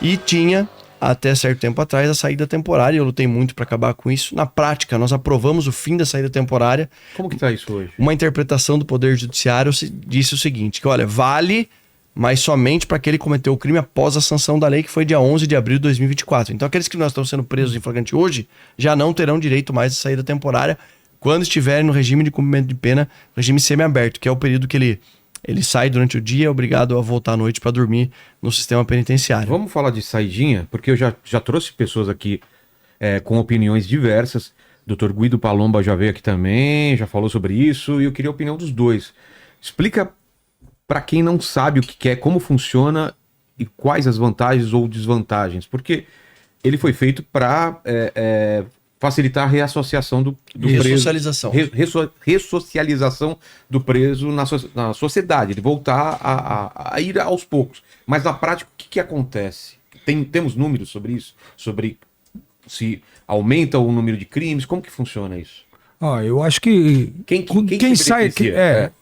E tinha, até certo tempo atrás, a saída temporária. Eu lutei muito para acabar com isso. Na prática, nós aprovamos o fim da saída temporária. Como que tá isso hoje? Uma interpretação do Poder Judiciário disse o seguinte, que olha, vale, mas somente para aquele que cometeu o crime após a sanção da lei, que foi dia 11 de abril de 2024. Então aqueles que nós estamos sendo presos em flagrante hoje, já não terão direito mais de saída temporária quando estiverem no regime de cumprimento de pena, regime semiaberto, que é o período que ele sai durante o dia, é obrigado a voltar à noite para dormir no sistema penitenciário. Vamos falar de saidinha, porque eu já trouxe pessoas aqui com opiniões diversas. Dr. Guido Palomba já veio aqui também, já falou sobre isso, e eu queria a opinião dos dois. Explica para quem não sabe o que é, como funciona e quais as vantagens ou desvantagens, porque ele foi feito para facilitar a reassociação do Ressocialização. preso. Ressocialização do preso na sociedade, ele voltar a ir aos poucos. Mas na prática, o que acontece? Temos números sobre isso? Sobre se aumenta o número de crimes? Como que funciona isso? Eu acho que quem sai...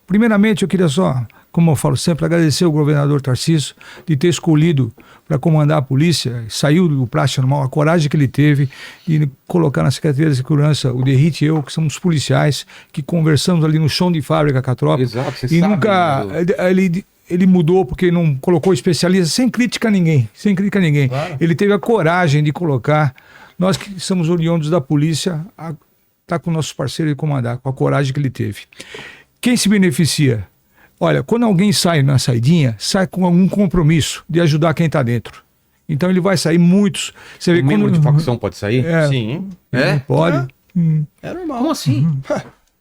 Primeiramente, eu queria só, como eu falo sempre, agradecer ao governador Tarcísio de ter escolhido para comandar a polícia, saiu do plástico normal, a coragem que ele teve de colocar na Secretaria de Segurança o Derrite e eu, que somos policiais, que conversamos ali no chão de fábrica com a tropa. Exato, você e sabe, nunca... Ele mudou porque não colocou especialista, sem crítica a ninguém. Claro. Ele teve a coragem de colocar, nós que somos oriundos da polícia, tá com nossos parceiros de comandar, com a coragem que ele teve. Quem se beneficia? Olha, quando alguém sai na saidinha, sai com algum compromisso de ajudar quem está dentro. Então ele vai sair muitos. Você vê membro de facção pode sair? Sim. Pode. É normal. Como assim?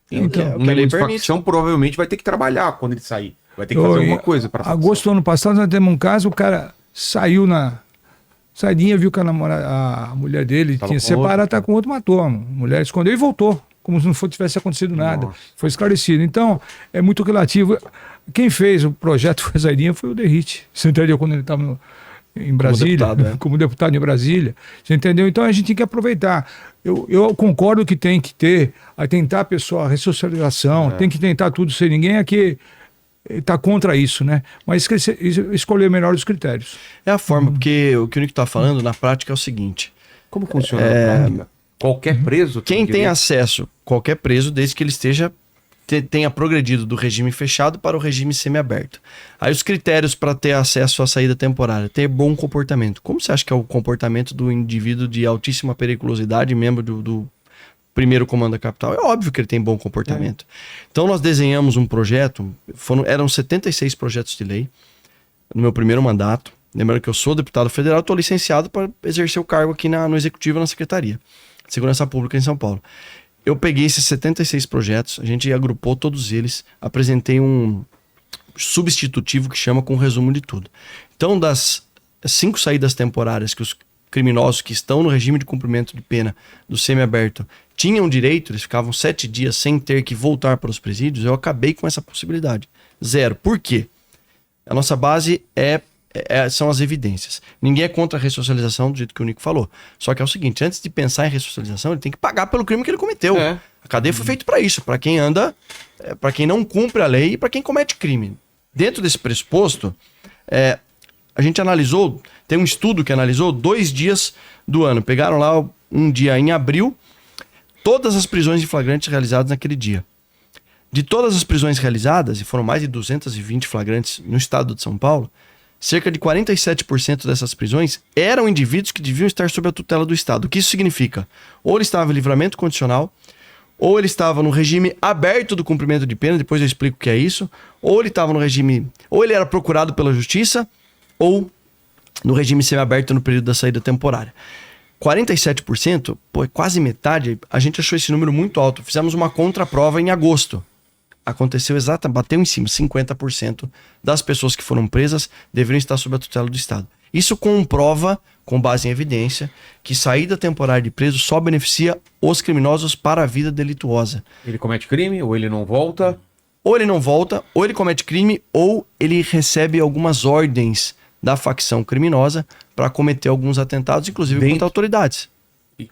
Então, o membro de facção provavelmente vai ter que trabalhar quando ele sair. Vai ter que fazer alguma coisa para agosto do ano passado nós temos um caso, o cara saiu na saidinha, viu que a mulher dele tinha separado, tá com outro, matou. A mulher escondeu e voltou. Como se não tivesse acontecido nada. Nossa. Foi esclarecido. Então, é muito relativo. Quem fez o projeto foi a Saidinha, foi o Derrite. Você entendeu? Quando ele estava em Brasília, como deputado em Brasília. Você entendeu? Então, a gente tem que aproveitar. Eu concordo que tem que ter, a tentar, pessoal, a ressocialização, tem que tentar tudo sem ninguém aqui está contra isso, né? Mas escolher melhor os critérios. É a forma, porque o que o Nico está falando, na prática, é o seguinte. Como funciona na prática? Qualquer preso? Quem tem acesso, qualquer preso, desde que ele tenha progredido do regime fechado para o regime semiaberto. Aí os critérios para ter acesso à saída temporária: ter bom comportamento. Como você acha que é o comportamento do indivíduo de altíssima periculosidade, membro do primeiro comando da capital? É óbvio que ele tem bom comportamento. Então nós desenhamos um projeto, eram 76 projetos de lei no meu primeiro mandato. Lembrando que eu sou deputado federal, estou licenciado para exercer o cargo aqui no Executivo, na Secretaria de Segurança Pública em São Paulo. Eu peguei esses 76 projetos, a gente agrupou todos eles, apresentei um substitutivo que chama com resumo de tudo. Então, das 5 saídas temporárias que os criminosos que estão no regime de cumprimento de pena do semiaberto tinham direito, eles ficavam 7 dias sem ter que voltar para os presídios, eu acabei com essa possibilidade. 0. Por quê? A nossa base são as evidências. Ninguém é contra a ressocialização, do jeito que o Nico falou. Só que é o seguinte, antes de pensar em ressocialização, ele tem que pagar pelo crime que ele cometeu. A cadeia foi feita para isso, para quem para quem não cumpre a lei e para quem comete crime. Dentro desse pressuposto, a gente analisou, tem um estudo que analisou 2 dias do ano. Pegaram lá um dia em abril, todas as prisões em flagrantes realizadas naquele dia. De todas as prisões realizadas, e foram mais de 220 flagrantes no estado de São Paulo, cerca de 47% dessas prisões eram indivíduos que deviam estar sob a tutela do Estado. O que isso significa? Ou ele estava em livramento condicional, ou ele estava no regime aberto do cumprimento de pena, depois eu explico o que é isso, ou ele estava no regime, ou ele era procurado pela justiça, ou no regime semiaberto no período da saída temporária. 47%, quase metade, a gente achou esse número muito alto. Fizemos uma contraprova em agosto. Aconteceu bateu em cima, 50% das pessoas que foram presas deveriam estar sob a tutela do Estado. Isso comprova, com base em evidência, que saída temporária de preso só beneficia os criminosos para a vida delituosa. Ele comete crime, ou ele não volta? Ou ele não volta, ou ele comete crime, ou ele recebe algumas ordens da facção criminosa para cometer alguns atentados, inclusive contra autoridades.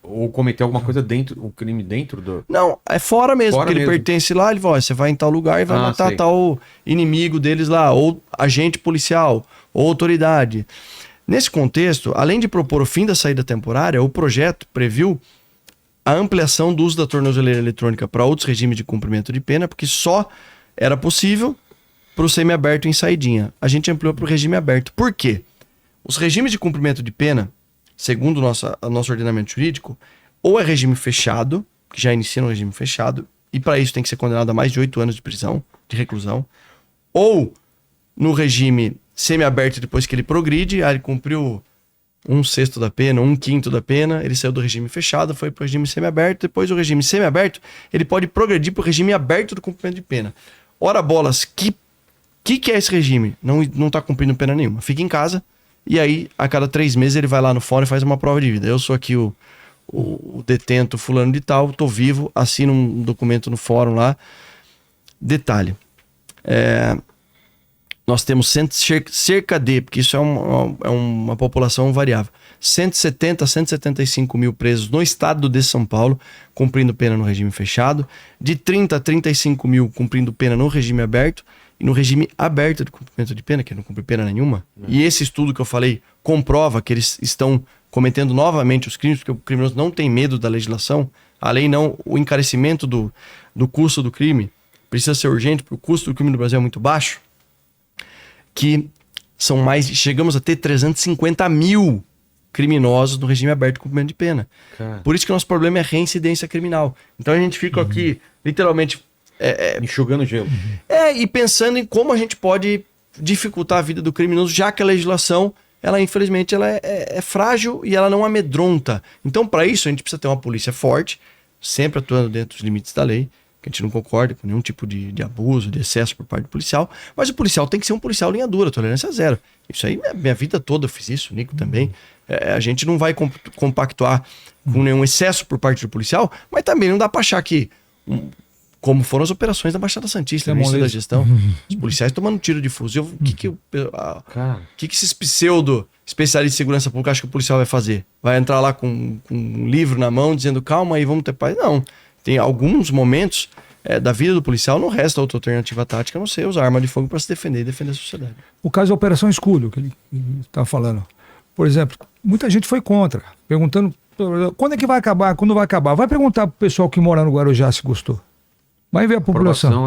Ou cometer alguma coisa um crime dentro do... Não, é fora mesmo, porque ele pertence lá, ele vai, você vai em tal lugar e vai matar tal inimigo deles lá, ou agente policial, ou autoridade. Nesse contexto, além de propor o fim da saída temporária, o projeto previu a ampliação do uso da tornozeleira eletrônica para outros regimes de cumprimento de pena, porque só era possível para o semiaberto em saidinha. A gente ampliou para o regime aberto. Por quê? Os regimes de cumprimento de pena, segundo o nosso ordenamento jurídico, ou é regime fechado, que já inicia no regime fechado, e para isso tem que ser condenado a mais de 8 anos de prisão, de reclusão, ou no regime semiaberto depois que ele progride, ele cumpriu 1/6 da pena, 1/5 da pena, ele saiu do regime fechado, foi para o regime semiaberto, depois o regime semiaberto, ele pode progredir para o regime aberto do cumprimento de pena. Ora bolas, que é esse regime? Não está cumprindo pena nenhuma. Fica em casa, e aí a cada 3 meses ele vai lá no fórum e faz uma prova de vida. Eu sou aqui o detento fulano de tal, tô vivo, assino um documento no fórum lá. Detalhe, nós temos cerca de, porque isso é uma população variável, 170 a 175 mil presos no estado de São Paulo, cumprindo pena no regime fechado, de 30 a 35 mil cumprindo pena no regime aberto, e no regime aberto de cumprimento de pena, que não cumpre pena nenhuma. E esse estudo que eu falei comprova que eles estão cometendo novamente os crimes, porque o criminoso não tem medo da legislação, a lei não, o encarecimento do custo do crime precisa ser urgente, porque o custo do crime no Brasil é muito baixo, que chegamos a ter 350 mil criminosos no regime aberto de cumprimento de pena. Cara. Por isso que o nosso problema é reincidência criminal. Então a gente fica aqui, literalmente... enxugando gelo. E pensando em como a gente pode dificultar a vida do criminoso, já que a legislação, ela infelizmente ela é frágil e ela não amedronta. Então, para isso, a gente precisa ter uma polícia forte, sempre atuando dentro dos limites da lei, que a gente não concorda com nenhum tipo de abuso, de excesso por parte do policial, mas o policial tem que ser um policial linha dura, tolerância zero. Isso aí, minha vida toda eu fiz isso, o Nico também. A gente não vai compactuar com nenhum excesso por parte do policial, mas também não dá para achar que... como foram as operações da Baixada Santista, no início da gestão. Os policiais tomando tiro de fuzil. O que esses pseudo especialistas de segurança pública acham que o policial vai fazer? Vai entrar lá com um livro na mão, dizendo, calma aí, vamos ter paz? Não. Tem alguns momentos da vida do policial, não resta outra alternativa tática, a não ser usar arma de fogo para se defender e defender a sociedade. O caso da Operação Escudo, que ele estava falando. Por exemplo, muita gente foi contra, perguntando, quando é que vai acabar? Quando vai acabar? Vai perguntar pro pessoal que mora no Guarujá se gostou. Vai ver a população.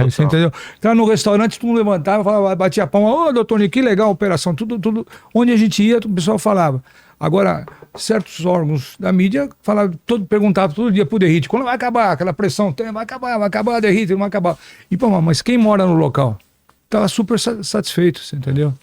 Você entendeu? Então no restaurante, todo mundo levantava, falava, batia a palma, ô doutor Nico, que legal a operação. Tudo. Onde a gente ia, o pessoal falava. Agora, certos órgãos da mídia perguntavam todo dia pro Derrite, quando vai acabar aquela pressão? Vai acabar, Derrite, não vai acabar. E, pô, mas quem mora no local? Tava super satisfeito, você entendeu?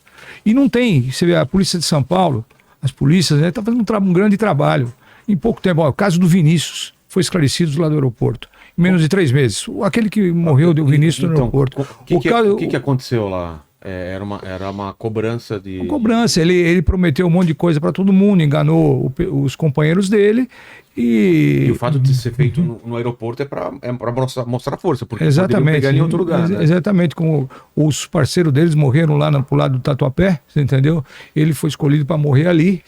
E não tem, você vê, a Polícia de São Paulo, as polícias, tá fazendo um grande trabalho. Em pouco tempo, o caso do Vinícius foi esclarecido lá do aeroporto. Menos de 3 meses. Aquele que morreu deu Vinícius no aeroporto. O que aconteceu lá? Era uma cobrança de... Uma cobrança. Ele prometeu um monte de coisa para todo mundo, enganou os companheiros dele. E o fato de ser feito no aeroporto é para mostrar força, porque exatamente, pegar em outro lugar. Né? Exatamente, como os parceiros deles morreram lá pro lado do Tatuapé, você entendeu? Ele foi escolhido para morrer ali,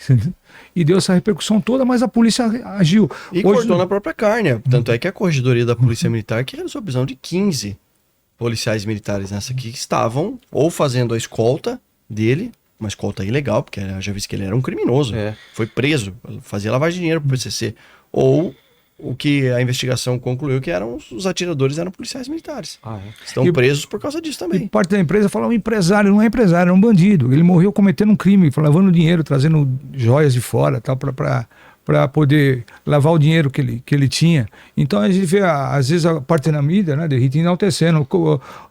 e deu essa repercussão toda, mas a polícia agiu. E cortou na própria carne. Tanto é que a Corregedoria da Polícia Militar que realizou a prisão de 15 policiais militares nessa aqui que estavam ou fazendo a escolta dele, uma escolta ilegal, porque já vi que ele era um criminoso, foi preso, fazia lavagem de dinheiro pro PCC, ou o que a investigação concluiu que os atiradores eram policiais militares. Estão presos por causa disso também. E parte da empresa fala, um empresário, não é empresário, é um bandido. Ele morreu cometendo um crime, lavando dinheiro, trazendo joias de fora, tal, para poder lavar o dinheiro que ele tinha. Então a gente vê, às vezes, a parte da mídia, né, Derrite, enaltecendo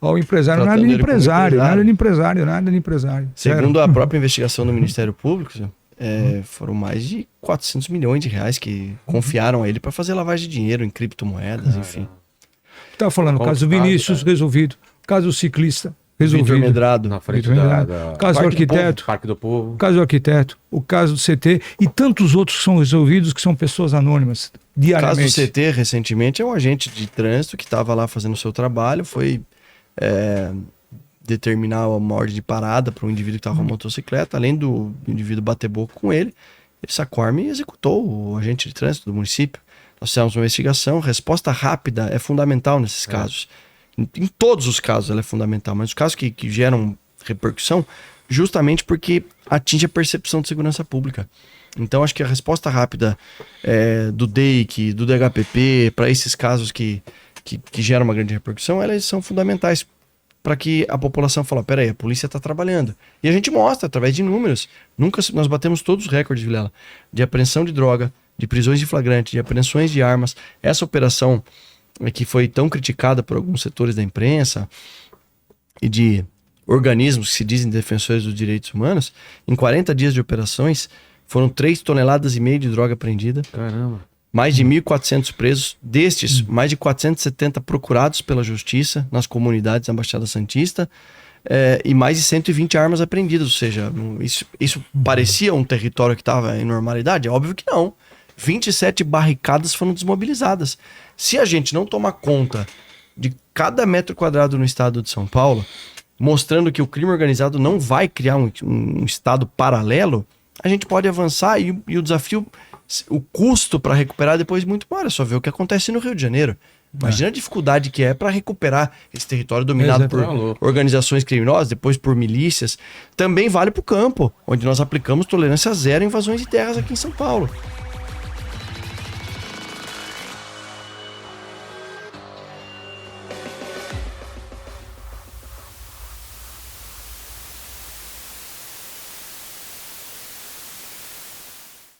o empresário, nada de empresário. Segundo a própria investigação do Ministério Público, foram mais de 400 milhões de reais que confiaram a ele para fazer lavagem de dinheiro em criptomoedas, enfim. Estava falando, o caso do Vinícius resolvido, o caso do ciclista resolvido. Vitor Medrado. Na frente o caso do arquiteto. Parque do Povo. O caso do arquiteto, o caso do CT e tantos outros que são resolvidos que são pessoas anônimas, diariamente. O caso do CT, recentemente, é um agente de trânsito que estava lá fazendo o seu trabalho, foi determinar uma ordem de parada para um indivíduo que estava com uma motocicleta, além do indivíduo bater boca com ele sacou a arma e executou o agente de trânsito do município. Nós fizemos uma investigação, resposta rápida é fundamental nesses casos. Em todos os casos ela é fundamental, mas os casos que geram repercussão, justamente porque atinge a percepção de segurança pública. Então, acho que a resposta rápida do DEIC, do DHPP, para esses casos que geram uma grande repercussão, elas são fundamentais para que a população fale, peraí, a polícia está trabalhando. E a gente mostra, através de números. Nós batemos todos os recordes, Vilela, de apreensão de droga, de prisões de flagrante, de apreensões de armas. Essa operação que foi tão criticada por alguns setores da imprensa e de organismos que se dizem defensores dos direitos humanos, em 40 dias de operações, foram 3,5 toneladas de droga apreendida. Caramba. Mais de 1.400 presos. Destes, mais de 470 procurados pela justiça nas comunidades da Baixada Santista, e mais de 120 armas apreendidas. Ou seja, isso parecia um território que estava em normalidade? É óbvio que não. 27 barricadas foram desmobilizadas. Se a gente não tomar conta de cada metro quadrado no estado de São Paulo, mostrando que o crime organizado não vai criar um estado paralelo, a gente pode avançar e o desafio, o custo para recuperar depois muito maior. É só ver o que acontece no Rio de Janeiro. Imagina a dificuldade que é para recuperar esse território dominado por organizações criminosas, depois por milícias. Também vale para o campo, onde nós aplicamos tolerância zero a invasões de terras aqui em São Paulo.